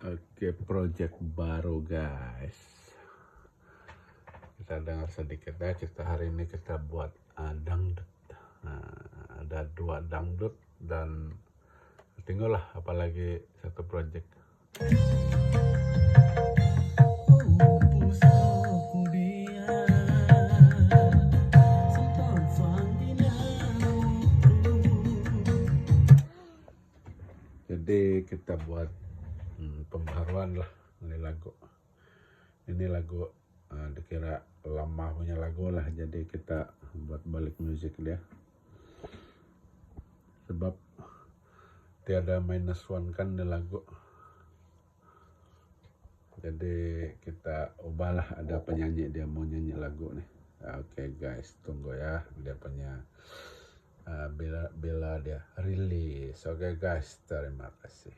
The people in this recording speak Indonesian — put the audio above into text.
Oke, project baru guys. Kita dengar sedikit ya. Hari ini kita buat dangdut. Ada 2 dangdut dan tinggal lah apalagi satu project. Jadi kita buat pembaruan lah ini lagu dikira lama punya lagu lah, jadi kita buat balik musik dia sebab tiada -1 kan di lagu, jadi kita ubahlah, ada penyanyi dia mau nyanyi lagu nih. Oke guys, tunggu ya dia punya bila dia rilis. Oke guys, terima kasih.